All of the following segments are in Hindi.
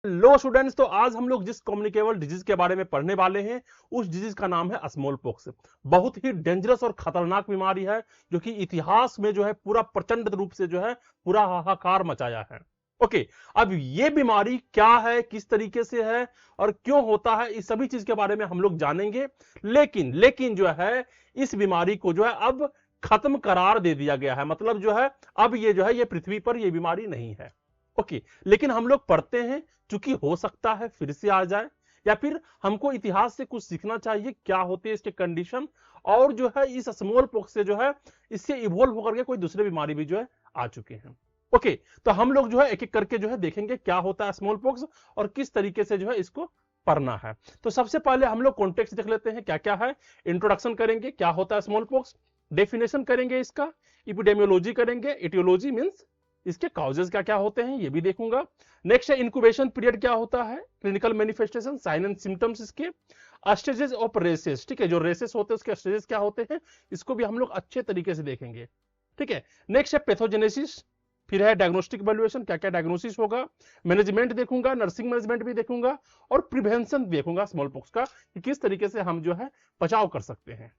लो स्टूडेंट्स, तो आज हम लोग जिस कम्युनिकेबल डिजीज के बारे में पढ़ने वाले हैं उस डिजीज का नाम है स्मॉल पॉक्स। बहुत ही डेंजरस और खतरनाक बीमारी है जो कि इतिहास में जो है पूरा प्रचंड रूप से जो है पूरा हाहाकार मचाया है। ओके, अब ये बीमारी क्या है, किस तरीके से है और क्यों होता है, इस सभी चीज के बारे में हम लोग जानेंगे। लेकिन जो है इस बीमारी को जो है अब खत्म करार दे दिया गया है। मतलब जो है अब ये जो है ये पृथ्वी पर ये बीमारी नहीं है। ओके, लेकिन हम लोग पढ़ते हैं क्योंकि हो सकता है फिर से आ जाए, या फिर हमको इतिहास से कुछ सीखना चाहिए क्या होते हैं इसके कंडीशन, और जो है इस स्मॉल पॉक्स से जो है इससे इवोल्व होकर के कोई दूसरे बीमारी भी जो है आ चुके हैं। ओके, तो हम लोग जो है एक एक करके जो है देखेंगे क्या होता है स्मॉल पॉक्स और किस तरीके से जो है इसको पढ़ना है। तो सबसे पहले हम लोग कॉन्टेक्स्ट देख लेते हैं क्या क्या है। इंट्रोडक्शन करेंगे क्या होता है स्मॉल पॉक्स, डेफिनेशन करेंगे इसका, इपिडेमियोलॉजी करेंगे, एटियोलॉजी मींस इसके कॉजेज क्या क्या होते हैं ये भी देखूंगा। नेक्स्ट है इंक्यूबेशन पीरियड क्या होता है, clinical manifestation, sign and symptoms इसके, स्टेजेस ऑफ रेसेस, ठीक है, जो रेसेस होते हैं उसके स्टेजेस क्या होते हैं इसको भी हम लोग अच्छे तरीके से देखेंगे। ठीक है, नेक्स्ट है पैथोजेनेसिस, फिर है डायग्नोस्टिक इवैल्यूएशन, क्या क्या डायग्नोसिस होगा, मैनेजमेंट देखूंगा, नर्सिंग मैनेजमेंट भी देखूंगा, और प्रिवेंशन देखूंगा स्मॉल पॉक्स का कि किस तरीके से हम जो है बचाव कर सकते हैं।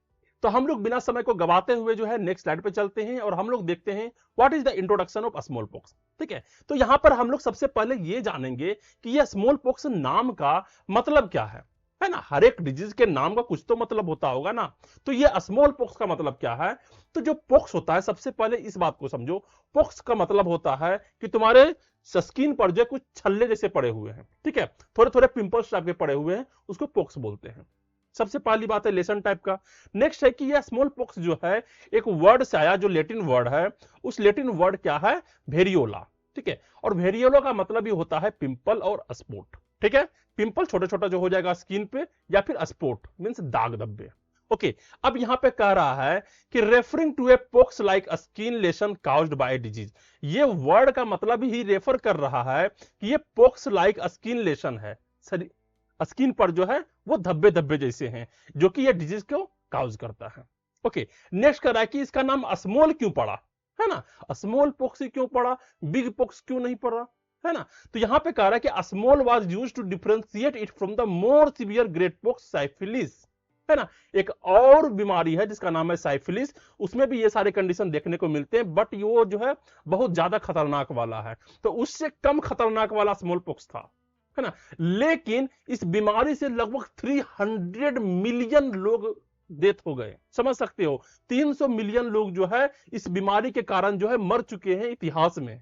तो हम लोग बिना समय को गवाते हुए जो है नेक्स्ट स्लाइड पे चलते हैं और हम लोग देखते हैं what is the introduction of small pox. ठीक है, तो यहां पर हम लोग सबसे पहले ये जानेंगे कि यह स्मॉल पॉक्स नाम का मतलब क्या है ना। हर एक डिजीज के नाम का कुछ तो मतलब होता होगा ना, तो ये स्मॉल पॉक्स का मतलब क्या है। तो जो पॉक्स होता है, सबसे पहले इस बात को समझो, पॉक्स का मतलब होता है कि तुम्हारे स्किन पर जो कुछ छल्ले जैसे पड़े हुए हैं, ठीक है, थोड़े थोड़े पिंपल्स टाइप के पड़े हुए हैं, उसको पॉक्स बोलते हैं। सबसे पहली बात है लेसन टाइप का। नेक्स्ट है कि यह स्मॉल पॉक्स जो है एक वर्ड से आया, जो लेटिन वर्ड है, उस लेटिन वर्ड क्या है, वेरियोला। ठीक है, और वेरियोला का मतलब ही होता है पिंपल और स्पॉट। ठीक है, पिंपल छोटा छोटा जो हो जाएगा स्किन पे, या फिर स्पॉट मींस दाग धब्बे। ओके, अब यहां पे कह रहा है कि referring to a pox like skin lesion caused by disease. ये वर्ड का मतलब ही रेफर कर रहा है कि ये पॉक्स लाइक स्किन लेशन है, स्किन पर जो है वो धब्बे धब्बे जैसे हैं, जो कि ये डिजीज को काउज करता है। ओके, नेक्स्ट कर रहा है कि इसका नाम स्मॉल क्यों पड़ा, है ना, स्मॉल पॉक्स क्यों पड़ा, बिग पॉक्स क्यों नहीं पड़ा, है ना। तो यहां पे कह रहा है कि small was used to differentiate it from the more severe great pox syphilis, है ना। एक और बीमारी है जिसका नाम है साइफिलिस, उसमें भी ये सारे कंडीशन देखने को मिलते हैं, बट वो जो है बहुत ज्यादा खतरनाक वाला है, तो उससे कम खतरनाक वाला स्मॉल पॉक्स था, है ना। लेकिन इस बीमारी से लगभग 300 मिलियन लोग डेथ हो गए, समझ सकते हो, 300 मिलियन लोग जो है इस बीमारी के कारण जो है मर चुके हैं इतिहास में।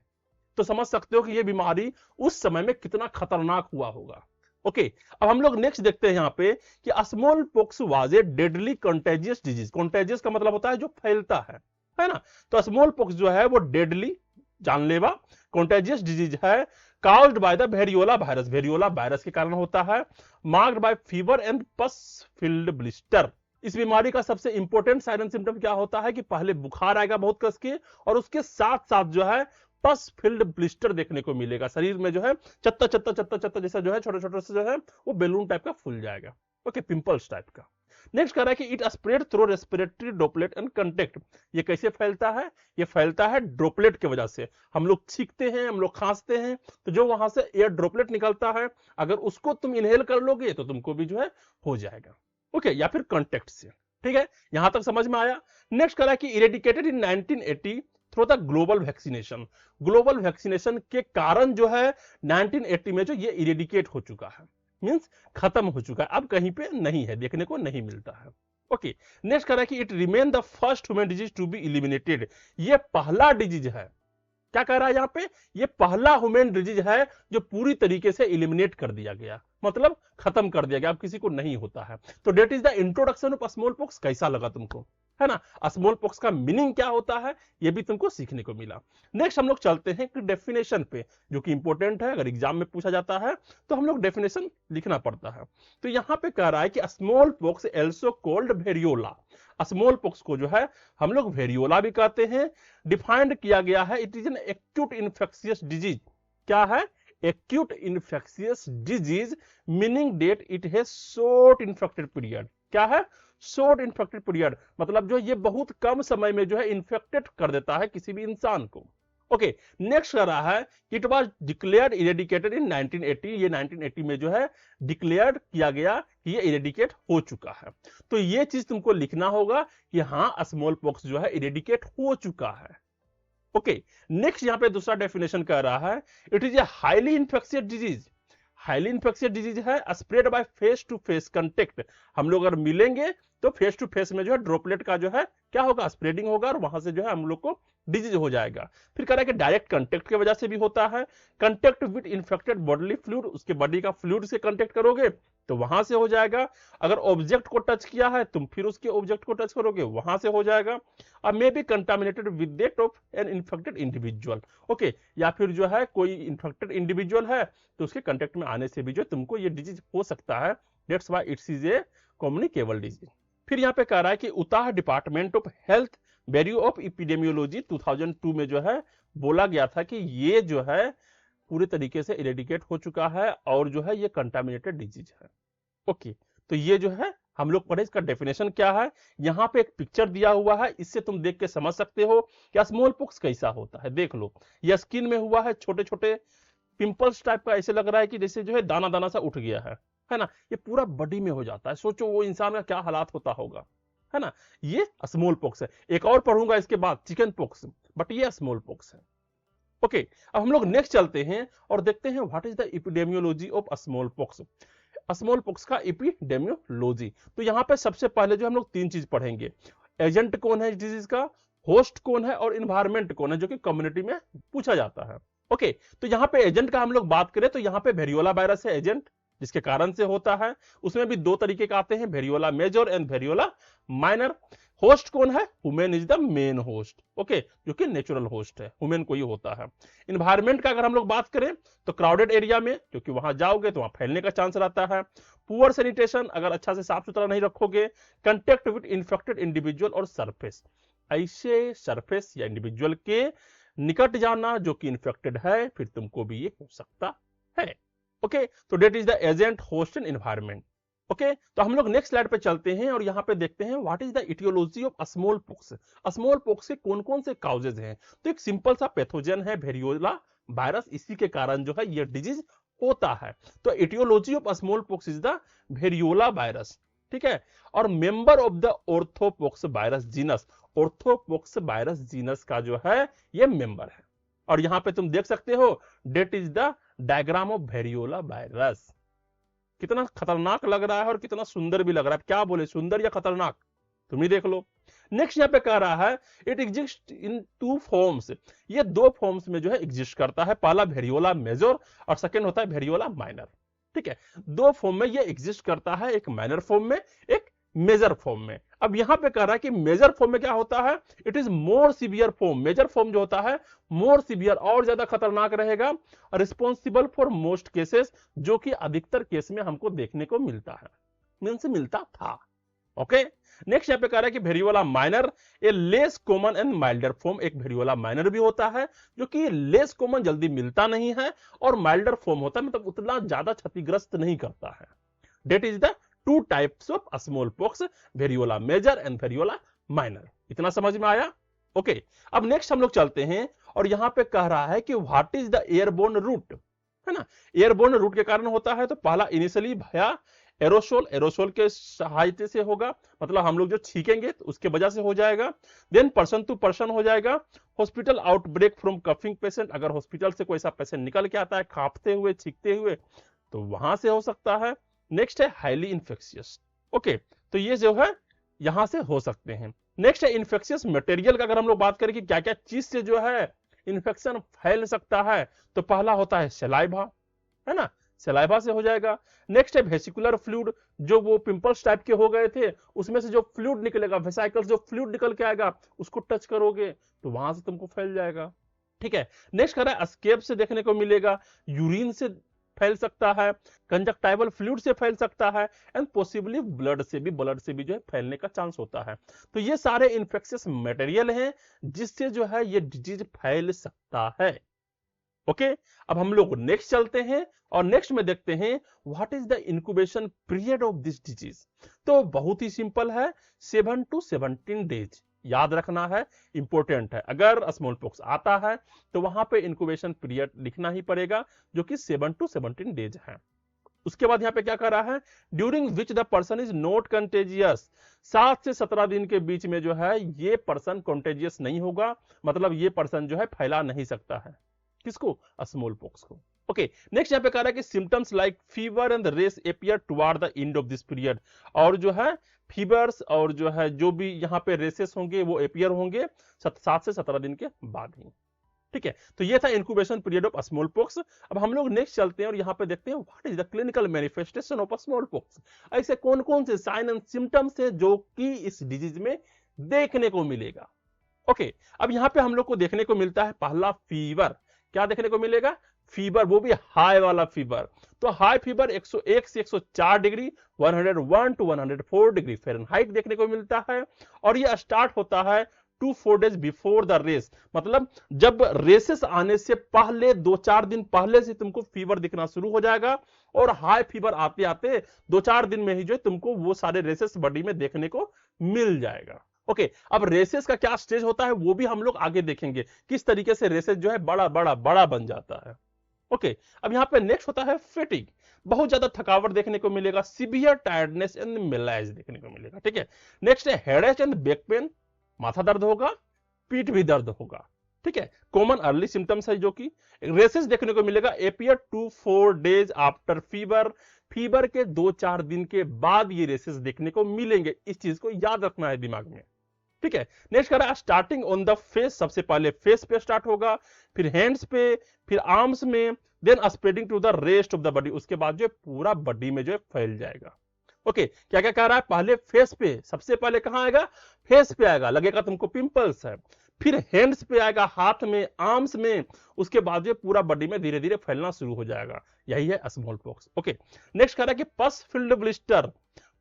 तो समझ सकते हो कि यह बीमारी उस समय में कितना खतरनाक हुआ होगा। ओके, अब हम लोग नेक्स्ट देखते हैं यहां पे कि small pox was a deadly contagious disease. Contagious का मतलब होता है जो फैलता है ना। तो स्मॉल पॉक्स जो है वो डेडली, जानलेवा, कंटेजियस डिजीज है, caused by the variola virus, variola virus के कारण होता है, मार्क्ड बाय फीवर एंड पस फिल्ड ब्लिस्टर। इस बीमारी का सबसे इंपॉर्टेंट साइन एंड सिम्टम क्या होता है कि पहले बुखार आएगा बहुत कस के, और उसके साथ साथ जो है पस फिल्ड ब्लिस्टर देखने को मिलेगा, शरीर में जो है चत्ता चत्ता चत्ता चत्ता जैसा जो है छोटे छोटे से जो है वो बैलून टाइप का फूल जाएगा। ओके, पिंपल्स टाइप का। नेक्स्ट कह रहा है कि it spread through respiratory droplet and contact. ये कैसे फैलता है, ये फैलता है ड्रॉपलेट की वजह से। हम लोग छींकते हैं, हम लोग खांसते हैं, तो जो वहां से एयर ड्रॉपलेट निकलता है, अगर उसको तुम इनहेल कर लोगे तो तुमको भी जो है हो जाएगा। ओके, या फिर कांटेक्ट से। ठीक है, यहां तक समझ में आया। नेक्स्ट कह रहा है कि eradicated in 1980 through the global vaccination. Global vaccination के कारण जो है 1980 में जो ये इरेडिकेट हो चुका है, मींस खत्म हो चुका है, अब कहीं पे नहीं है, देखने को नहीं मिलता है। ओके, नेक्स्ट कह रहा है कि it remain the first human disease to be eliminated. ये पहला डिजीज है, क्या कह रहा है यहां पे, ये पहला ह्यूमन डिजीज है जो पूरी तरीके से इलिमिनेट कर दिया गया, मतलब खत्म कर दिया गया, अब किसी को नहीं होता है। तो that is the introduction of small pox. कैसा लगा तुमको, है ना, स्मॉल पॉक्स का मीनिंग क्या होता है ये भी तुमको सीखने को मिला। नेक्स्ट हम लोग चलते हैं कि डेफिनेशन पे, जो कि इंपॉर्टेंट है, अगर एग्जाम में पूछा जाता है तो हम लोग डेफिनेशन लिखना पड़ता है। तो यहां पे कह रहा है कि small pox also called variola. Small pox को जो है हम लोग वेरियोला भी कहते हैं। डिफाइंड किया गया है, it is an acute infectious disease. क्या है, acute infectious disease, meaning that it has short infected period. क्या है, शॉर्ट इन्फेक्टेड पीरियड, मतलब जो ये बहुत कम समय में जो है इन्फेक्टेड कर देता है किसी भी इंसान को। ओके, नेक्स्ट कर रहा है कि इट वाज डिक्लेयर्ड इरेडिकेटेड इन 1980। ये 1980 में जो है डिक्लेयर्ड किया गया कि ये इरेडिकेट हो चुका है। तो ये चीज तुमको लिखना होगा कि हाँ स्मॉल पॉक्स जो है इरेडिकेट हो चुका है। ओके, नेक्स्ट यहां पे दूसरा डेफिनेशन कह रहा है it is a highly infectious disease. Highly infectious disease है spread by face to face contact. हम लोग अगर मिलेंगे तो फेस टू फेस में जो है ड्रॉपलेट का जो है क्या होगा, स्प्रेडिंग होगा और वहां से जो है हम लोग को डिजीज हो जाएगा। फिर कह रहा है कि डायरेक्ट कंटेक्ट की वजह से भी होता है, contact with infected bodily fluid, उसके बॉडी का फ्लूइड से कंटेक्ट करोगे तो वहां से हो जाएगा। अगर ऑब्जेक्ट को टच किया है तुम फिर उसके ऑब्जेक्ट को टच करोगे वहां से हो जाएगा। और may be contaminated with that of an infected individual. Okay, या फिर जो है कोई इन्फेक्टेड इंडिविजुअल है तो उसके कंटेक्ट में आने से भी जो तुमको ये डिजीज हो सकता है। That's why it's is a communicable disease. फिर यहाँ पे कह रहा है कि Utah department of health bureau of epidemiology 2002 में जो है बोला गया था कि ये जो है पूरे तरीके से इरेडिकेट हो चुका है और जो है ये कंटामिनेटेड डिजीज है। ओके, तो ये जो है हम लोग पढ़े, इसका डेफिनेशन क्या है। यहां पे एक पिक्चर दिया हुआ है, इससे तुम देख के समझ सकते हो कि स्मॉल पॉक्स कैसा होता है। देख लो, ये स्किन में हुआ है, छोटे छोटे पिंपल्स टाइप का, ऐसे लग रहा है कि जैसे जो है दाना दाना सा उठ गया है ना। ये पूरा बॉडी में हो जाता है, सोचो वो इंसान का क्या हालात होता होगा, है ना। ये स्मॉल पॉक्स है। एक और पढ़ूंगा इसके बाद चिकन पॉक्स, बट ये स्मॉल पॉक्स है। ओके, अब हम लोग नेक्स्ट चलते हैं और देखते हैं what is the epidemiology of small pox. Small pox का एपिडेमियोलॉजी। तो यहां पे सबसे पहले जो हम लोग तीन चीज पढ़ेंगे, एजेंट कौन है इस डिजीज का, होस्ट कौन है और इन्वायरमेंट कौन है, जो कि कम्युनिटी में पूछा जाता है। ओके, तो यहां पे एजेंट का हम लोग बात करें तो यहां पे वेरियोला वायरस है एजेंट, जिसके कारण से होता है। उसमें भी दो तरीके के आते हैं, variola major and variola minor. Host कौन है, human is the main host. Okay, जो कि नेचुरल होस्ट है, ह्यूमन को ही होता है। इन्वायरमेंट का अगर हम लोग बात करें तो क्राउडेड एरिया में, क्योंकि वहां जाओगे तो वहां फैलने का चांस रहता है। पुअर सैनिटेशन, अगर अच्छा से साफ सुथरा नहीं रखोगे। कंटेक्ट विद इन्फेक्टेड इंडिविजुअल और सरफेस, ऐसे सरफेस या इंडिविजुअल के निकट जाना जो कि इन्फेक्टेड है, फिर तुमको भी ये हो सकता है। ओके, तो that is the agent, host and environment. Okay, तो हम लोग नेक्स्ट स्लाइड पे चलते हैं और यहां पे देखते हैं what is the etiology of small pox. Smallpox के कौन कौन से काउजेज हैं। तो एक सिंपल सा पैथोजन है वेरियोला वायरस, इसी के कारण जो है ये डिजीज होता है। तो etiology of small pox is the variola virus, ठीक है। और member of the orthopox virus genus, orthopox virus genus का जो है ये मेंबर है। और यहां पे तुम देख सकते हो that is the diagram of variola virus. कितना खतरनाक लग रहा है और कितना सुंदर भी लग रहा है, क्या बोले, सुंदर या खतरनाक, तुम ही देख लो। नेक्स्ट यहां पे कह रहा है it exist in two forms, ये दो फॉर्म्स में जो है एग्जिस्ट करता है। पहला वेरियोला मेजर और सेकंड होता है वेरियोला माइनर, ठीक है। दो फॉर्म में ये एग्जिस्ट करता है, एक माइनर फॉर्म में, एक मेजर फॉर्म में। अब यहां पे कह रहा है कि मेजर फॉर्म में क्या होता है, it is more severe form. Major form जो होता है मोर सीवियर, और ज्यादा खतरनाक रहेगा, रिस्पॉन्सिबल फॉर मोस्ट केसेस, जो कि अधिकतर केस में हमको देखने को मिलता है, मींस मिलता था। ओके, नेक्स्ट यहां पे कह रहा है कि variola minor A less common and milder form. एक वेरियोला माइनर भी होता है जो कि लेस कॉमन, जल्दी मिलता नहीं है, और माइल्डर फॉर्म होता है, मतलब उतना ज्यादा क्षतिग्रस्त नहीं करता है। That is the two types of small pox, variola major and variola minor. इतना समझ में आया। ओके, अब नेक्स्ट हम लोग चलते हैं और यहां पे कह रहा है कि what is the airborne route, है ना। एयरबोर्न रूट के कारण होता है तो पहला इनिशियली भया एरोसोल, एरोसोल के सहायता से होगा, मतलब हम लोग जो छींकेंगे तो उसके वजह से हो जाएगा। देन पर्सन टू पर्सन हो जाएगा। Hospital outbreak from coughing patient, अगर हॉस्पिटल से कोई सा पेशेंट निकल के आता है खांपते हुए छींकते हुए तो वहां से हो सकता है। नेक्स्ट है हाईली इन्फेक्शियस। ओके, तो ये जो है यहां से हो सकते हैं। नेक्स्ट है इन्फेक्शियस मटेरियल का, अगर हम लोग बात करें कि क्या क्या चीज से जो है इन्फेक्शन फैल सकता है, तो पहला होता है सलाइवा, है ना, सलाइवा से हो जाएगा। नेक्स्ट है वेसिकुलर फ्लूइड, जो वो पिंपल्स टाइप के हो गए थे उसमें से जो फ्लूइड निकलेगा, वेसिकल्स जो फ्लूइड निकल के आएगा उसको टच करोगे तो वहां से तुमको फैल जाएगा, ठीक है। नेक्स्ट कह रहा है स्केप से देखने को मिलेगा, यूरिन से फैल सकता है, कंजक्टाइवल फ्लूइड से फैल सकता है, एंड पॉसिबली ब्लड से भी जो है फैलने का चांस होता है। तो ये सारे इन्फेक्शियस मटेरियल हैं जिससे जो है ये डिजीज फैल सकता है। ओके, अब हम लोग नेक्स्ट चलते हैं और नेक्स्ट में देखते हैं what is the incubation period of this disease. तो बहुत ही सिंपल है, 7 to 17 डेज। याद रखना है, इंपॉर्टेंट है। अगर स्मॉल पॉक्स आता है तो वहां पे इंक्यूबेशन पीरियड लिखना ही पड़ेगा, जो कि 7 to 17 डेज है। उसके बाद यहाँ पे क्या कर रहा है, during which the person is not contagious, 7 से 17 दिन के बीच में जो है ये पर्सन कंटेजियस नहीं होगा, मतलब ये पर्सन जो है फैला नहीं सकता है। किसको? स्मॉल पॉक्स को। ओके, नेक्स्ट यहाँ पे कह रहा है कि symptoms like fever and rash appear toward the end of this period, और जो है फीवर्स और जो है जो भी यहाँ पे रेसेस होंगे वो अपियर होंगे 7 से 17 दिन के बाद ही। ठीक है, तो ये था incubation period of small pox. अब हम लोग नेक्स्ट चलते हैं और यहाँ पे देखते हैं what is the clinical manifestation of small pox. ऐसे कौन कौन से साइन एंड सिम्टम्स है जो कि इस डिजीज में देखने को मिलेगा। ओके, अब यहाँ पे हम लोग को देखने को मिलता है पहला फीवर। क्या देखने को मिलेगा? फीवर, वो भी हाई वाला फीवर। तो हाई फीवर 101 से 104 डिग्री, 101 to 104 डिग्री फ़ारेनहाइट देखने को मिलता है, और ये स्टार्ट होता है 2-4 डेज बिफोर द रेस, मतलब जब रेसेस आने से पहले 2-4 दिन पहले से तुमको फीवर दिखना शुरू हो जाएगा, और हाई फीवर आते आते 2-4 दिन में ही जो तुमको वो सारे रेसेस बॉडी में देखने को मिल जाएगा। ओके, अब रेसेस का क्या स्टेज होता है वो भी हम लोग आगे देखेंगे, किस तरीके से रेसेस जो है बड़ा बड़ा बड़ा बन जाता है। ओके, अब यहाँ पे नेक्स्ट होता है फेटिग, बहुत ज्यादा थकावट देखने को मिलेगा, सीवियर टायर्डनेस एंड मेलाइज देखने को मिलेगा। ठीक है, नेक्स्ट है हेडेक एंड बैक पेन, माथा दर्द होगा, पीठ भी दर्द होगा। ठीक है, कॉमन अर्ली सिम्टम्स है जो कि रेसेस देखने को मिलेगा appear 2-4 days after fever, fever के 2-4 दिन के बाद ये रेसेस देखने को मिलेंगे। इस चीज को याद रखना है दिमाग में। ठीक है, नेक्स्ट कर रहा है स्टार्टिंग ऑन द फेस, सबसे पहले फेस पे स्टार्ट होगा, फिर हैंड्स पे, फिर आर्म्स में, then spreading to the rest of the body, उसके बाद जो पूरा बॉडी में जो है फैल जाएगा। ओके, क्या क्या कह रहा है? पहले फेस पे, सबसे पहले कहां आएगा? फेस पे आएगा, लगेगा तुमको पिंपल्स है, फिर हैंड्स पे आएगा, हाथ में, आर्म्स में, उसके बाद जो पूरा बॉडी में धीरे धीरे फैलना शुरू हो जाएगा। यही है स्मॉल पॉक्स। ओके, नेक्स्ट कह रहा है कि pus filled blister,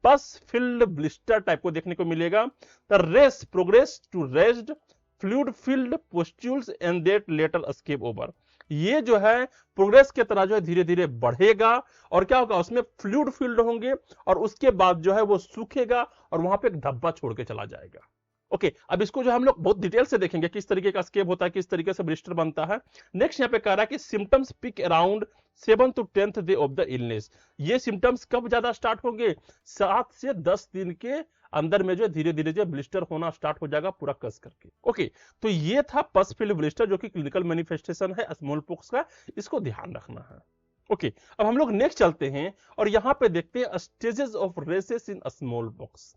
pus filled blister type को देखने को मिलेगा। The rash progress to raised fluid filled pustules and that later scab over, ये जो है प्रोग्रेस के तरह जो है धीरे धीरे बढ़ेगा, और क्या होगा उसमें फ्लूइड फिल्ड होंगे, और उसके बाद जो है वो सूखेगा और वहां पे एक धब्बा छोड़ के चला जाएगा। ओके, अब इसको जो हम लोग बहुत डिटेल से देखेंगे किस तरीके का स्केप होता है, किस तरीके से ब्लिस्टर बनता है। नेक्स्ट यहाँ पे कह रहा है कि symptoms peak around 7 to 10th day of the illness, ये सिम्टम्स कब ज्यादा स्टार्ट होंगे? 7 से 10 दिन के अंदर में जो धीरे धीरे जो ब्लिस्टर होना स्टार्ट हो जाएगा पूरा कस करके। ओके, तो ये था पस फिल्ड ब्लिस्टर जो कि क्लिनिकल मैनिफेस्टेशन है स्मॉल पॉक्स का, इसको ध्यान रखना है। ओके, अब हम लोग नेक्स्ट चलते हैं और यहाँ पे देखते हैं stages of rashes in smallpox.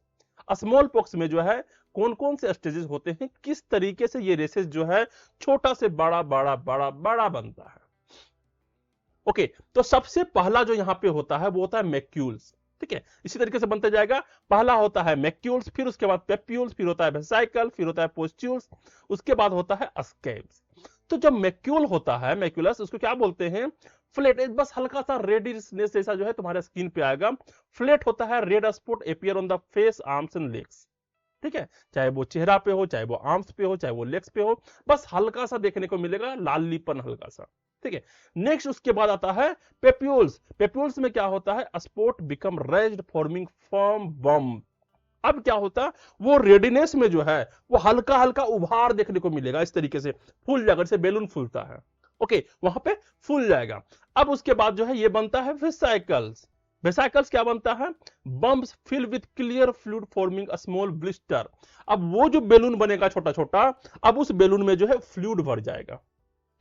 Smallpox में जो है कौन कौन से स्टेजेस होते हैं, किस तरीके से ये रेसेस जो है छोटा से बड़ा बड़ा बड़ा बड़ा बनता है। ओके, तो सबसे पहला जो यहाँ पे होता है वो होता है मैक्यूल्स। ठीक है, इसी तरीके से बनते जाएगा, पहला होता है मैक्यूल्स, फिर उसके बाद पेप्यूल्स, फिर होता है वेसिकल, फिर होता है पोस्ट्यूल्स, उसके बाद होता है स्कैब्स। तो जब मैक्यूल होता है, मैक्यूलस, उसको क्या बोलते हैं? फ्लेट, बस हल्का सा रेडिशनेस जैसा जो है तुम्हारे स्किन पे आएगा। फ्लेट होता है, red spot appear on the face, arms and legs. ठीक है, चाहे वो चेहरा पे हो, चाहे वो आर्म्स पे हो, चाहे वो लेग्स पे हो, बस हल्का सा देखने को मिलेगा, लालीपन हल्का सा। ठीक है, नेक्स्ट उसके बाद आता है पेप्यूल्स। पेप्यूल्स में क्या होता है? Spot become raised forming firm bump. अब क्या होता है? वो रेडिनेस में जो है वो हल्का हल्का उभार देखने को मिलेगा, इस तरीके से फूल जाकर से बेलून फूलता है। ओके, वहां पे फूल जाएगा। अब उसके बाद जो है ये बनता है वेसिकल्स। वेसिकल्स क्या बनता है? Bumps fill with clear fluid forming a small blister. अब वो जो बेलून बनेगा छोटा छोटा, अब उस बेलून में जो है फ्लूइड भर जाएगा।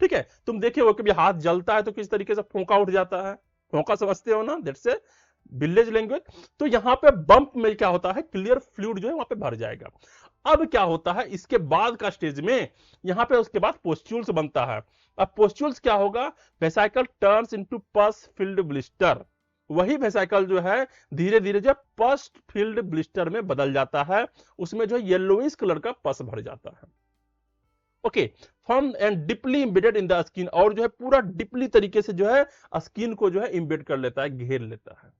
ठीक है, तुम देखे हो कभी हाथ जलता है तो किस तरीके से फोंका उठ जाता है, फोंका समझते हो ना, दैट्स ए विलेज लैंग्वेज। तो यहाँ पे बम्प में क्या होता है? क्लियर फ्लूइड जो है वहां पे भर जाएगा। अब क्या होता है इसके बाद का स्टेज में? यहाँ पे उसके बाद पोस्ट्यूल्स बनता है। अब पोस्ट्यूल्स क्या होगा? वेसिकल टर्न्स इनटू पस फिल्ड ब्लिस्टर। वही वेसिकल जो है धीरे धीरे जो पस फिल्ड ब्लिस्टर में बदल जाता है, उसमें जो येलोइश कलर का पस भर जाता है। Okay, firm and deeply embedded in the skin, और जो है पूरा डीपली तरीके से जो है स्किन को जो है इंबेड कर लेता है, घेर लेता है।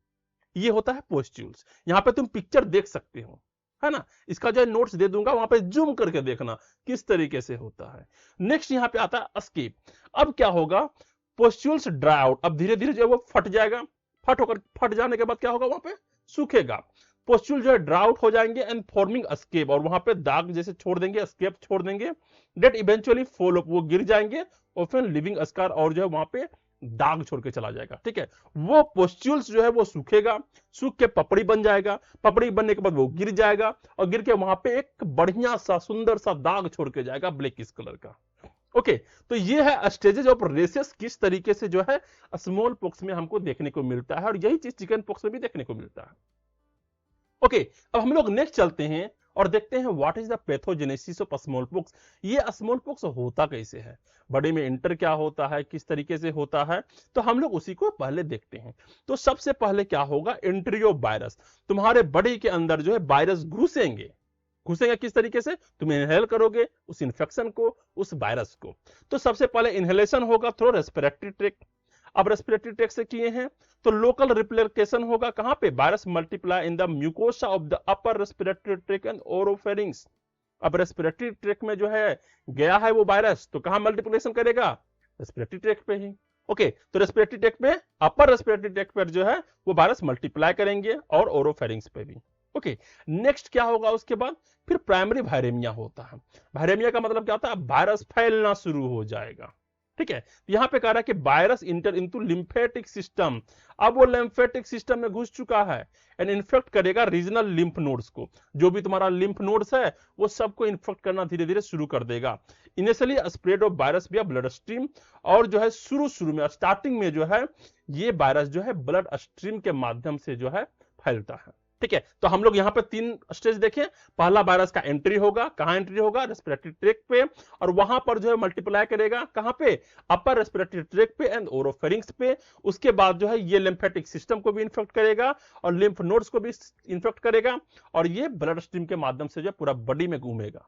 ये होता है पोस्ट्यूल्स। यहां पे तुम पिक्चर देख सकते हो, है ना, इसका जो है नोट्स दे दूंगा, वहां पे जूम करके देखना किस तरीके से होता है। नेक्स्ट यहां पे आता है स्केप। अब क्या होगा? पोस्ट्यूल्स ड्राई आउट, अब धीरे धीरे जो है वो फट जाएगा, फट जाने के बाद क्या होगा? वहां पे सूखेगा। पोस्ट्यूल जो है ड्राउट हो जाएंगे एंड फॉर्मिंग स्केप, और वहां पे दाग जैसे छोड़ देंगे, स्केप छोड़ देंगे, डेट इवेंचुअली फॉल अप, वो गिर जाएंगे और फिर लिविंग स्कार, और जो है वहां पे दाग छोड़ के चला जाएगा। ठीक है, वो पोस्ट्यूल्स जो है वो सूखेगा, सूख के पपड़ी बन जाएगा, पपड़ी बनने के बाद वो गिर जाएगा और गिर के वहां पे एक बढ़िया सा सुंदर सा दाग छोड़ के जाएगा ब्लैकिश कलर का। ओके, तो ये है स्टेजेस ऑफ रेसेस, किस तरीके से जो है स्मॉल पॉक्स में हमको देखने को मिलता है, और यही चीज चिकन पॉक्स में भी देखने को मिलता है। ओके, अब हम लोग नेक्स्ट चलते हैं और देखते हैं what is the pathogenesis of small pox. ये स्मॉल पॉक्स होता कैसे है, बड़े में इंटर क्या होता है, किस तरीके से होता है, तो हम लोग उसी को पहले देखते हैं। तो सबसे पहले क्या होगा, एंट्री ऑफ वायरस, तुम्हारे बॉडी के अंदर जो है वायरस घुसेंगे। घुसेंगे किस तरीके से, तुम इनहेल करोगे उस इन्फेक्शन को, उस वायरस को। तो सबसे पहले इनहेलेशन होगा थ्रू रेस्पिरेटरी ट्रैक्ट। अब रेस्पिरेटरी ट्रैक्ट से किए हैं तो लोकल रिप्लिकेशन होगा कहां पे, virus multiply in the mucosa of the upper respiratory tract and oropharynx. अब रेस्पिरेटरी ट्रैक्ट में जो है गया है वो वायरस, तो कहां मल्टीप्लिकेशन करेगा, रेस्पिरेटरी ट्रैक्ट पे ही। ओके, तो रेस्पिरेटरी ट्रैक्ट में, अपर रेस्पिरेटरी ट्रैक्ट पर जो है वो वायरस मल्टीप्लाई करेंगे, और ओरोफेरिंग्स पे भी। ओके, नेक्स्ट क्या होगा उसके बाद, फिर प्राइमरी वायरेमिया होता है। वायरेमिया का मतलब क्या होता है, वायरस फैलना शुरू हो जाएगा। ठीक है, यहां पे कह रहा है कि virus enter into lymphatic system. अब वो लिम्फेटिक सिस्टम में घुस चुका है एंड इन्फेक्ट करेगा रीजनल लिम्फ नोड्स को, जो भी तुम्हारा लिम्फ नोड्स है वो सबको इन्फेक्ट करना धीरे धीरे शुरू कर देगा। इनिशियली स्प्रेड ऑफ वायरस विया ब्लड स्ट्रीम, और जो है शुरू में स्टार्टिंग में जो है ये वायरस जो है ब्लड स्ट्रीम के माध्यम से जो है फैलता है। ठीक है, तो हम लोग यहां पे 3 स्टेज देखें। पहला वायरस का एंट्री होगा, कहां एंट्री होगा, रेस्पिरेटरी ट्रैक्ट पे, और वहां पर जो है मल्टीप्लाई करेगा कहां पे, अपर रेस्पिरेटरी ट्रैक्ट पे एंड ओरोफेरिंग्स पे। उसके बाद जो है ये लिम्फेटिक सिस्टम को भी इन्फेक्ट करेगा और लिम्फ नोड्स को भी इन्फेक्ट करेगा, और ये ब्लड स्ट्रीम के माध्यम से जो है पूरा बॉडी में घूमेगा।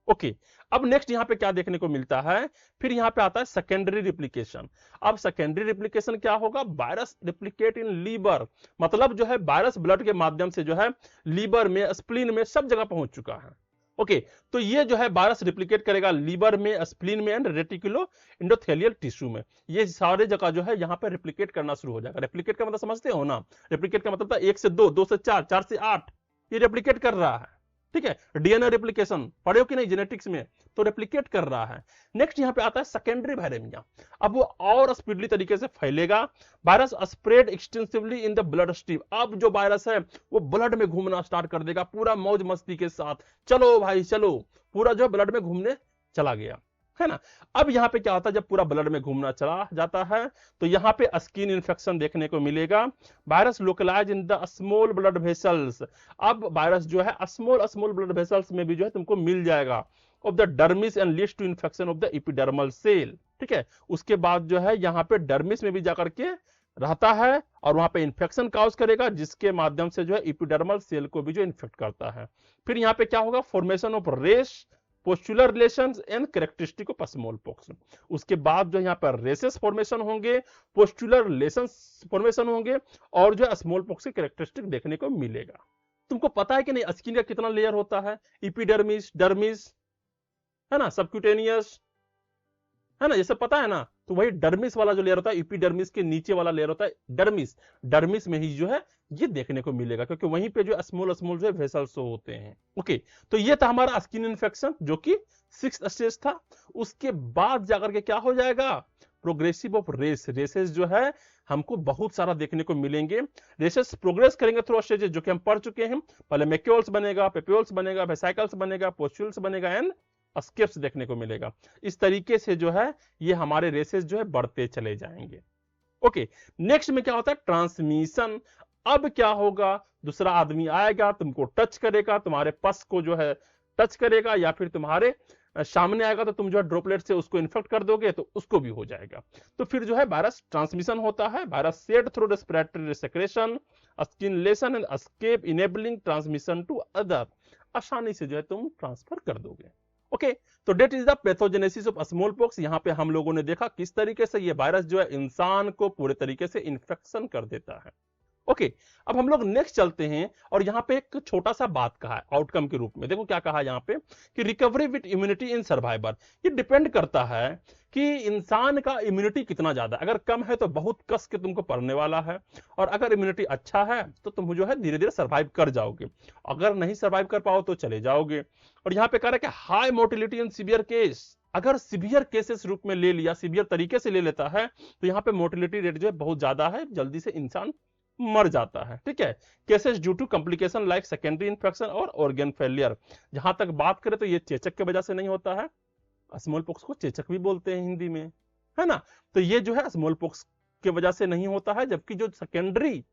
ओके, अब नेक्स्ट यहां पे क्या देखने को मिलता है, फिर यहां पे आता है सेकेंडरी रिप्लिकेशन। अब सेकेंडरी रिप्लिकेशन क्या होगा, वायरस रिप्लिकेट इन लीवर, मतलब जो है वायरस ब्लड के माध्यम से जो है लीवर में, स्प्लीन में, सब जगह पहुंच चुका है। ओके, तो ये जो है वायरस रिप्लिकेट करेगा लीवर में, स्प्लीन में एंड रेटिकुलो एंडोथेलियल टिश्यू में। ये सारे जगह जो है यहाँ पे रिप्लिकेट करना शुरू हो जाएगा। रेप्लिकेट का मतलब समझते हो ना, रेप्लिकेट का मतलब था 1 से 2, 2 से 4, 4 से 8, ये रेप्लिकेट कर रहा है। ठीक है, डीएनए रेप्लिकेशन पढ़े हो कि नहीं जेनेटिक्स में, तो रेप्लिकेट कर रहा है। नेक्स्ट यहां पे आता है सेकेंडरी वायरेमिया। अब वो और स्पीडली तरीके से फैलेगा, virus spread extensively in the blood stream. अब जो वायरस है वो ब्लड में घूमना स्टार्ट कर देगा पूरा मौज मस्ती के साथ, चलो भाई चलो, पूरा जो ब्लड में घूमने चला गया, है ना। अब यहां पे क्या होता है, जब पूरा ब्लड में घूमना चला जाता है तो यहां पे स्किन इंफेक्शन देखने को मिलेगा। Virus localise in the small blood vessels. अब वायरस जो है स्मॉल ब्लड वेसल्स में भी जो है तुमको मिल जाएगा, of the dermis and leads to infection of the epidermal cell. ठीक है, उसके बाद जो है यहाँ पे डर्मिस में भी जाकर के रहता है और वहां पे इंफेक्शन काउज करेगा, जिसके माध्यम से जो है एपिडर्मल सेल को भी जो इन्फेक्ट करता है। फिर यहाँ पे क्या होगा, formation of rash, pustular lesions and characteristic of small pox. उसके बाद जो यहाँ पर रेसेस फॉर्मेशन होंगे, पोस्चुलर रिलेशंस फॉर्मेशन होंगे, और जो है स्मॉल पॉक्स के कैरेक्टरिस्टिक देखने को मिलेगा। तुमको पता है कि नहीं स्किन का कितना लेयर होता है, एपिडर्मिस, डर्मिस, है ना, सबक्यूटेनियस, है ना, ये सब पता है ना। तो वही डर्मिस वाला जो लेयर होता है, एपिडर्मिस के नीचे वाला लेयर होता है डर्मिस, डर्मिस में ही जो है ये देखने को मिलेगा, क्योंकि वहीं पे जो स्मॉल जो है वेसल्स होते हैं। ओके, तो ये था हमारा स्किन इन्फेक्शन जो कि 6th स्टेज था। उसके बाद जाकर के क्या हो जाएगा, प्रोग्रेसिव ऑफ रेस। रेसेस जो है हमको बहुत सारा देखने को मिलेंगे। रेसेस प्रोग्रेस करेंगे थ्रू स्टेजेस जो कि हम पढ़ चुके हैं। पहले मैक्यूल्स बनेगा, पेप्यूल्स बनेगा, वेसाइकल्स बनेगा, पोस्ट्यूल्स बनेगा एंड स्केप्स देखने को मिलेगा। इस तरीके से जो है ये हमारे रेसेस जो है बढ़ते चले जाएंगे। ओके, नेक्स्ट में क्या होता है, ट्रांसमिशन। अब क्या होगा, दूसरा आदमी आएगा, तुमको टच करेगा, तुम्हारे पस को जो है टच करेगा, या फिर तुम्हारे सामने आएगा तो तुम जो है ड्रॉपलेट से उसको इन्फेक्ट कर दोगे तो उसको भी हो जाएगा। तो फिर जो है वायरस ट्रांसमिशन होता है, virus shed through respiratory secretion, skin lesion and escape enabling transmission to other. आसानी से जो है तुम ट्रांसफर कर दोगे। ओके, तो that is the pathogenesis of small pox. यहां पे हम लोगों ने देखा किस तरीके से ये वायरस जो है इंसान को पूरे तरीके से इंफेक्शन कर देता है। ओके, अब हम लोग नेक्स्ट चलते हैं और यहाँ पे एक छोटा सा बात कहा है आउटकम के रूप में। देखो क्या कहा है यहाँ पे कि recovery with immunity in survivor. ये डिपेंड करता है कि इंसान का इम्यूनिटी कितना ज्यादा, अगर कम है तो बहुत कस के तुमको पड़ने वाला है, और अगर इम्यूनिटी अच्छा है तो तुम जो है धीरे धीरे सर्वाइव कर जाओगे, अगर नहीं सर्वाइव कर पाओ तो चले जाओगे। और यहाँ पे कह रहा है कि high mortality in severe case, अगर सीवियर केसेस रूप में ले लिया, सीवियर तरीके से ले लेता है तो यहाँ पे मोर्टिलिटी रेट जो है बहुत ज्यादा है, जल्दी से इंसान मर जाता है। ठीक है, cases due to complication like secondary infection और ऑर्गन फेलियर। जहां तक बात करें तो ये चेचक की वजह से नहीं होता है, स्मॉल पॉक्स को चेचक भी बोलते हैं हिंदी में, है ना। तो ये जो है स्मॉल पॉक्स की वजह से नहीं होता है, जबकि जो सेकेंडरी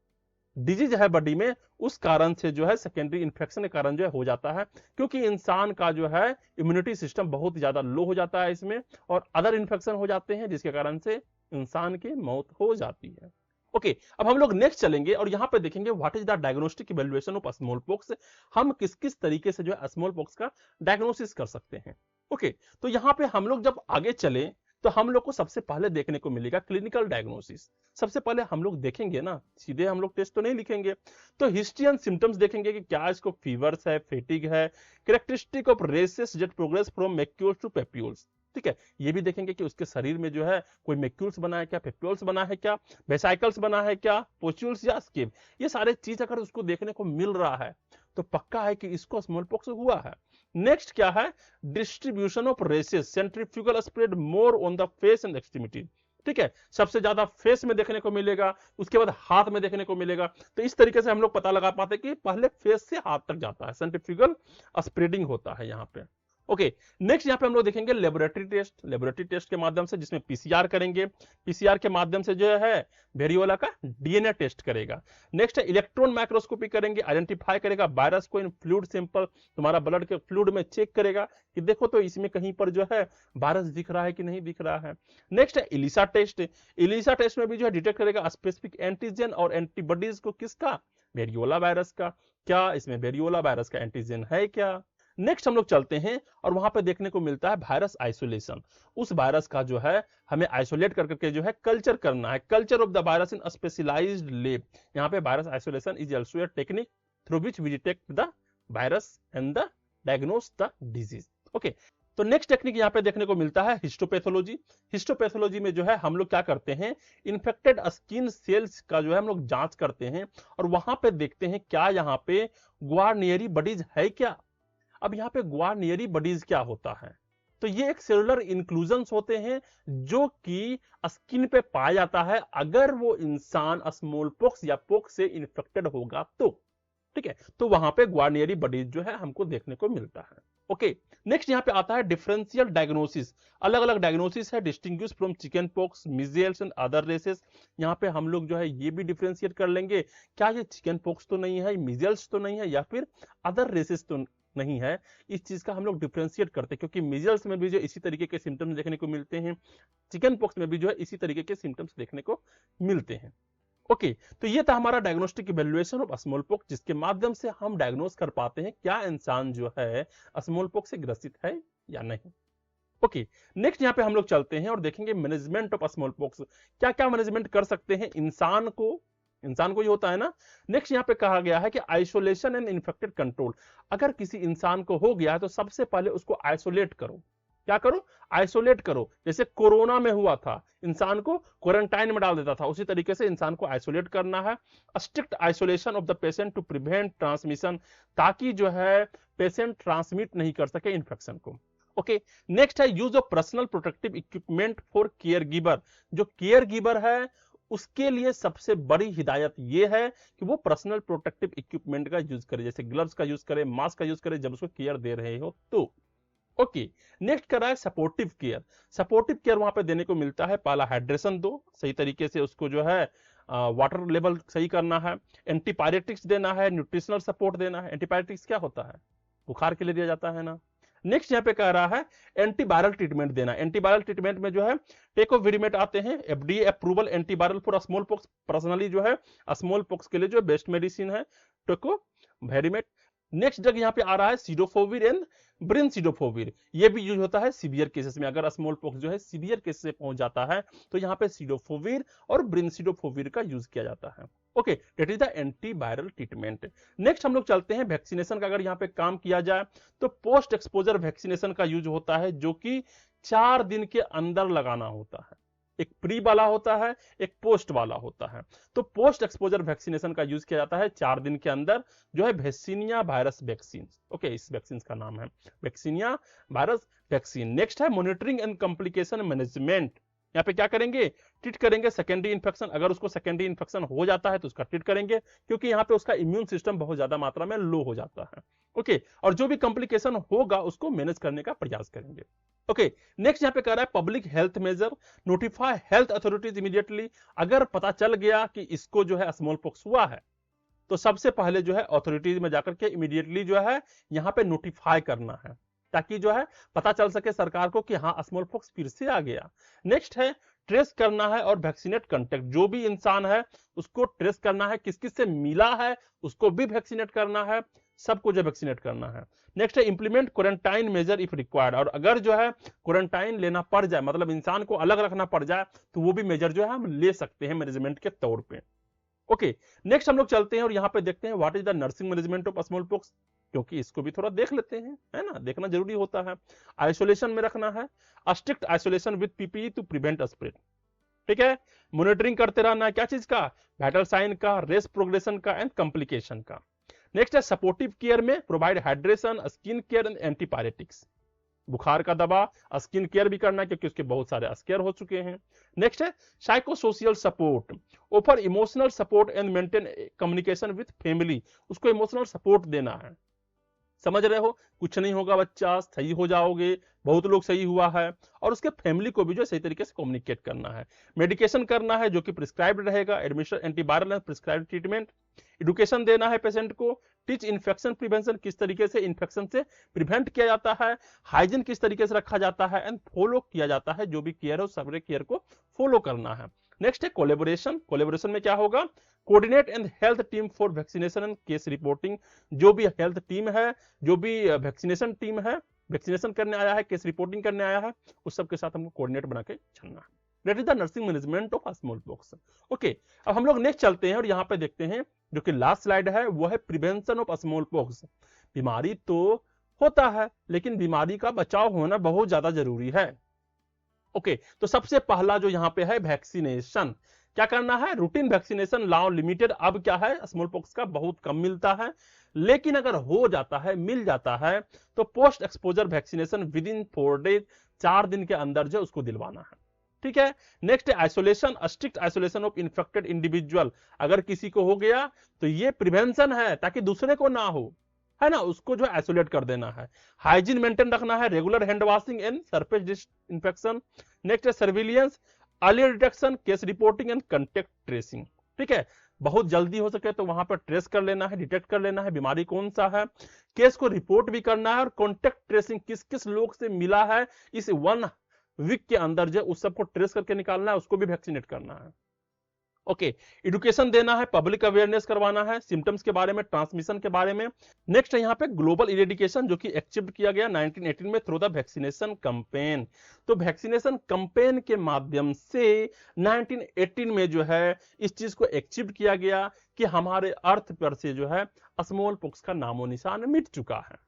डिजीज है बॉडी में उस कारण से जो है सेकेंडरी इन्फेक्शन के कारण जो है हो जाता है, क्योंकि इंसान का जो है इम्यूनिटी सिस्टम बहुत ज्यादा लो हो जाता है इसमें, और अदर इन्फेक्शन हो जाते हैं जिसके कारण से इंसान की मौत हो जाती है। ओके, अब हम लोग नेक्स्ट चलेंगे और यहां पे देखेंगे what is the diagnostic evaluation of small pox. हम किस किस तरीके से जो है स्मॉल पॉक्स का डायग्नोसिस कर सकते हैं। ओके, तो यहां पे हम लोग जब आगे चले तो हम लोग को सबसे पहले देखने को मिलेगा क्लिनिकल डायग्नोसिस। सबसे पहले हम लोग देखेंगे ना, सीधे हम लोग टेस्ट तो नहीं लिखेंगे, तो हिस्ट्री एंड सिम्टम्स देखेंगे कि क्या इसको फीवर्स है, फेटिग है, characteristic of rashes that progress from macules to papules. ठीक है, ये भी देखेंगे कि उसके शरीर में जो है कोई मैक्यूल्स बना है क्या, पेप्यूल्स बना है क्या, वेसाइकल्स बना है क्या, पोस्ट्यूल्स या स्केब। ये सारे चीज अगर उसको देखने को मिल रहा है तो पक्का है कि इसको स्मॉल पॉक्स हुआ है। नेक्स्ट क्या है, distribution of rashes, centrifugal spread more on the face and extremity. ठीक है, सबसे ज्यादा फेस में देखने को मिलेगा, उसके बाद हाथ में देखने को मिलेगा। तो इस तरीके से हम लोग पता लगा पाते कि पहले फेस से हाथ तक जाता है, सेंट्रीफ्यूगल स्प्रेडिंग होता है यहाँ पे। ओके, नेक्स्ट यहाँ पे हम लोग देखेंगे लेबोरेटरी टेस्ट। लेबोरेटरी टेस्ट के माध्यम से, जिसमें पीसीआर करेंगे, पीसीआर के माध्यम से जो है वेरियोला का डीएनए टेस्ट करेगा। नेक्स्ट है इलेक्ट्रॉन माइक्रोस्कोपी करेंगे, आइडेंटिफाई करेगा वायरस को इन फ्लूइड सैंपल, तुम्हारा ब्लड के फ्लूइड में चेक करेगा कि देखो तो इसमें कहीं पर जो है वायरस दिख रहा है कि नहीं दिख रहा है। नेक्स्ट है इलिसा टेस्ट। इलिसा टेस्ट में भी जो है डिटेक्ट करेगा स्पेसिफिक एंटीजन और एंटीबॉडीज को, किसका, वेरियोला वायरस का, क्या इसमें वेरियोला वायरस का एंटीजन है क्या। नेक्स्ट हम लोग चलते हैं और वहां पे देखने को मिलता है वायरस आइसोलेशन। उस वायरस का जो है हमें आइसोलेट कर करके जो है कल्चर करना है, culture of the virus in specialised lab. यहाँ पे virus isolation is also a technique through which we detect the virus and the diagnose the disease. Okay, तो नेक्स्ट टेक्निक यहाँ पे देखने को मिलता है हिस्टोपैथोलॉजी। हिस्टोपैथोलॉजी में जो है हम लोग क्या करते हैं, इन्फेक्टेड स्किन सेल्स का जो है हम लोग जांच करते हैं और वहां पे देखते हैं क्या यहाँ पे ग्वार्नियरी बॉडीज है क्या। अब यहाँ पे ग्वार्नियरी बॉडीज क्या होता है, तो ये एक सेलुलर इंक्लूजन्स होते हैं जो कि स्किन पे पाया जाता है अगर वो इंसान स्मॉल पॉक्स या पॉक्स से इन्फेक्टेड होगा तो। ठीक है, तो वहां पे ग्वार्नियरी बॉडीज जो है हमको देखने को मिलता है। ओके, नेक्स्ट यहाँ पे आता है डिफरेंशियल डायग्नोसिस। अलग अलग डायग्नोसिस है, distinguish from chickenpox, measles and other rashes. यहाँ पे हम लोग जो है ये भी डिफरेंशिएट कर लेंगे, क्या ये चिकन पॉक्स तो नहीं है, मीजल्स तो नहीं है, या फिर अदर रेसेस तो नहीं है। इस चीज का हम लोग डिफरेंशिएट करते हैं क्योंकि मीजल्स में भी जो इसी तरीके के सिम्टम्स देखने को मिलते हैं, चिकन पॉक्स में भी जो है इसी तरीके के सिम्टम्स देखने को मिलते हैं। ओके, तो ये था हमारा diagnostic evaluation of small pox, जिसके माध्यम से हम डायग्नोस कर पाते हैं क्या इंसान जो है स्मॉल पॉक्स से ग्रसित है या नहीं। ओके, नेक्स्ट यहाँ पे हम लोग चलते हैं और देखेंगे मैनेजमेंट ऑफ स्मॉल पॉक्स। क्या क्या मैनेजमेंट कर सकते हैं इंसान को ही होता है ना। नेक्स्ट यहाँ पे कहा गया है कि आइसोलेशन एंड इन्फेक्टेड कंट्रोल। अगर किसी इंसान को हो गया है तो सबसे पहले उसको आइसोलेट करो। क्या करो, आइसोलेट करो। जैसे कोरोना में हुआ था, इंसान को क्वारंटाइन में डाल देता था, उसी तरीके से इंसान को आइसोलेट करना है। Strict isolation of the patient to prevent transmission, ताकि जो है पेशेंट ट्रांसमिट नहीं कर सके इन्फेक्शन को। ओके, नेक्स्ट है use of personal protective equipment for care giver. जो केयर गिवर है उसके लिए सबसे बड़ी हिदायत यह है कि वो पर्सनल प्रोटेक्टिव इक्विपमेंट का यूज करे, जैसे ग्लव्स का यूज करे, मास्क का यूज करे जब उसको केयर दे रहे हो तो। ओके, नेक्स्ट कर रहा है सपोर्टिव केयर। सपोर्टिव केयर वहां पे देने को मिलता है, पहला हाइड्रेशन दो, सही तरीके से उसको जो है वाटर लेवल सही करना है, एंटीपायरेटिक्स देना है, न्यूट्रिशनल सपोर्ट देना है। एंटीपायरेटिक्स क्या होता है, बुखार के लिए दिया जाता है ना। नेक्स्ट यहाँ पे कह रहा है एंटीवायरल ट्रीटमेंट देना। एंटीवायरल ट्रीटमेंट में जो है टेकोविरिमेट आते हैं, FDA approval antiviral for small pox. Personally जो है स्मॉल पॉक्स के लिए जो बेस्ट मेडिसिन है टेकोविरिमेट। नेक्स्ट ड्रग यहाँ पे आ रहा है सिडोफोविर एंड ब्रिंसिडोफोविर। ये भी यूज होता है सीवियर केसेस में। अगर स्मॉल पॉक्स जो है सीवियर केस से पहुंच जाता है तो यहाँ पे सिडोफोविर और ब्रिंसिडोफोविर का यूज किया जाता है। Okay, that is the antiviral treatment. Next हम लोग चलते हैं वैक्सीनेशन का। अगर यहाँ पे काम किया जाए तो पोस्ट एक्सपोजर वैक्सीनेशन का यूज होता है, जो कि 4 दिन के अंदर लगाना होता है। एक प्री वाला होता है, एक पोस्ट वाला होता है। तो पोस्ट एक्सपोजर वैक्सीनेशन का यूज किया जाता है 4 दिन के अंदर, जो है वैक्सीनिया वायरस वैक्सीन। ओके, इस वैक्सीन का नाम है वैक्सीनिया वायरस वैक्सीन। नेक्स्ट है मॉनिटरिंग एंड कॉम्प्लिकेशन मैनेजमेंट। यहाँ पे क्या करेंगे, ट्रीट करेंगे सेकेंडरी इन्फेक्शन। अगर उसको सेकेंडरी इन्फेक्शन हो जाता है तो उसका ट्रीट करेंगे, क्योंकि यहाँ पे उसका इम्यून सिस्टम बहुत ज्यादा मात्रा में लो हो जाता है। ओके, और जो भी कॉम्प्लिकेशन होगा उसको मैनेज करने का प्रयास करेंगे। ओके, नेक्स्ट यहाँ पे कह रहा है public health measure, notify health authorities immediately. अगर पता चल गया कि इसको जो है स्मॉल पॉक्स हुआ है तो सबसे पहले जो है अथॉरिटीज में जाकर के इमीडिएटली जो है यहाँ पे नोटिफाई करना है, ताकि जो है पता चल सके सरकार को कि हाँ स्मॉल पॉक्स फिर से आ गया। नेक्स्ट है ट्रेस करना है और वैक्सीनेट कंटेक्ट। जो भी इंसान है उसको ट्रेस करना है, किस किस से मिला है उसको भी वैक्सीनेट करना है, सबको जो वैक्सीनेट करना है। नेक्स्ट है implement quarantine measure if required. और अगर जो है क्वारंटाइन लेना पड़ जाए, मतलब इंसान को अलग रखना पड़ जाए, तो वो भी मेजर जो है हम ले सकते हैं मैनेजमेंट के तौर पे। ओके, नेक्स्ट हम लोग चलते हैं और यहाँ पे देखते हैं what is the nursing management of small pox, क्योंकि इसको भी थोड़ा देख लेते हैं, है ना, देखना जरूरी होता है। आइसोलेशन में रखना है, strict isolation with PPE to prevent spread. ठीक है, मॉनिटरिंग करते रहना है, क्या चीज का, वाइटल साइन का, रेस प्रोग्रेशन का एंड कॉम्प्लिकेशन का। नेक्स्ट है सपोर्टिव केयर में provide hydration, skin care and antipyretics. बुखार का दवा, स्किन केयर भी करना है क्योंकि उसके बहुत सारे स्केयर हो चुके हैं। नेक्स्ट है psychosocial support, offer emotional support and maintain communication with family. उसको इमोशनल सपोर्ट देना है, समझ रहे हो, कुछ नहीं होगा बच्चा, सही हो जाओगे, बहुत लोग सही हुआ है। और उसके फैमिली को भी जो सही तरीके से कम्युनिकेट करना है। मेडिकेशन करना है जो कि प्रिस्क्राइब्ड रहेगा, admission antiviral and prescribed treatment. Education देना है पेशेंट को, टीच इन्फेक्शन प्रिवेंशन, किस तरीके से इन्फेक्शन से प्रिवेंट किया जाता है, हाइजीन किस तरीके से रखा जाता है, एंड फॉलो किया जाता है, जो भी केयर है सारे केयर को फॉलो करना है। नेक्स्ट है कोलेबोरेशन। कोलेबोरेशन में क्या होगा, coordinate and health team for vaccination and case reporting. जो भी हेल्थ टीम है, जो भी वैक्सीनेशन टीम है, वैक्सीनेशन करने आया है, केस रिपोर्टिंग करने आया है, उस सब के साथ हमको कोऑर्डिनेट बना के चलना है। That is the nursing management of small pox. Okay, अब हम लोग नेक्स्ट चलते हैं और यहाँ पे देखते हैं जो कि लास्ट स्लाइड है, वो है प्रिवेंशन ऑफ स्मॉल पॉक्स। बीमारी तो होता है लेकिन बीमारी का बचाव होना बहुत ज्यादा जरूरी है। ओके, तो सबसे पहला जो यहाँ पे है वैक्सीनेशन। क्या करना है, रूटीन वैक्सीनेशन नाउ लिमिटेड। अब क्या है, स्मॉल पॉक्स का बहुत कम मिलता है, लेकिन अगर हो जाता है, मिल जाता है, तो post exposure vaccination with in 4 days, 4 दिन के अंदर जो उसको दिलवाना है। ठीक है, नेक्स्ट है isolation, strict isolation of infected individual. अगर किसी को हो गया तो ये प्रिवेंशन है ताकि दूसरे को ना हो, है ना, उसको जो आइसोलेट कर देना है। हाइजीन मेंटेन रखना है, regular hand washing and surface disinfection. Next है surveillance, early detection, case reporting and contact tracing. ठीक है, बहुत जल्दी हो सके तो वहां पर ट्रेस कर लेना है, डिटेक्ट कर लेना है बीमारी कौन सा है, केस को रिपोर्ट भी करना है, और कॉन्टेक्ट ट्रेसिंग, किस किस लोग से मिला है इस 1 वीक के अंदर जो उस सबको ट्रेस करके निकालना है, उसको भी वैक्सीनेट करना है। ओके, एजुकेशन देना है, पब्लिक अवेयरनेस करवाना है, सिम्टम्स के बारे में, ट्रांसमिशन के बारे में। नेक्स्ट है यहाँ पे ग्लोबल इरेडिकेशन, जो कि अचीव किया गया 1918 में थ्रू द वैक्सीनेशन कैंपेन। तो वैक्सीनेशन कैंपेन के माध्यम से 1918 में जो है इस चीज को अचीव किया गया कि हमारे अर्थ पर से जो है स्मॉल पॉक्स का नामो निशान मिट चुका है।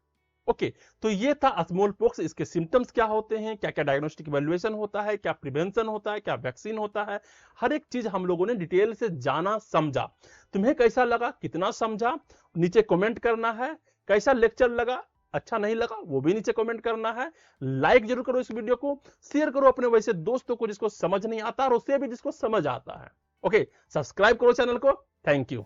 ओके, तो ये था स्मॉल पॉक्स। इसके सिम्टम्स क्या होते हैं, क्या क्या डायग्नोस्टिक इवैल्यूएशन होता है, क्या प्रिवेंशन होता है, क्या वैक्सीन होता है, हर एक चीज हम लोगों ने डिटेल से जाना, समझा। तुम्हें कैसा लगा, कितना समझा, नीचे कमेंट करना है। कैसा लेक्चर लगा, अच्छा नहीं लगा, वो भी नीचे कमेंट करना है। लाइक जरूर करो इस वीडियो को, शेयर करो अपने वैसे दोस्तों को जिसको समझ नहीं आता और उससे भी जिसको समझ आता है। ओके, सब्सक्राइब करो चैनल को। Thank you.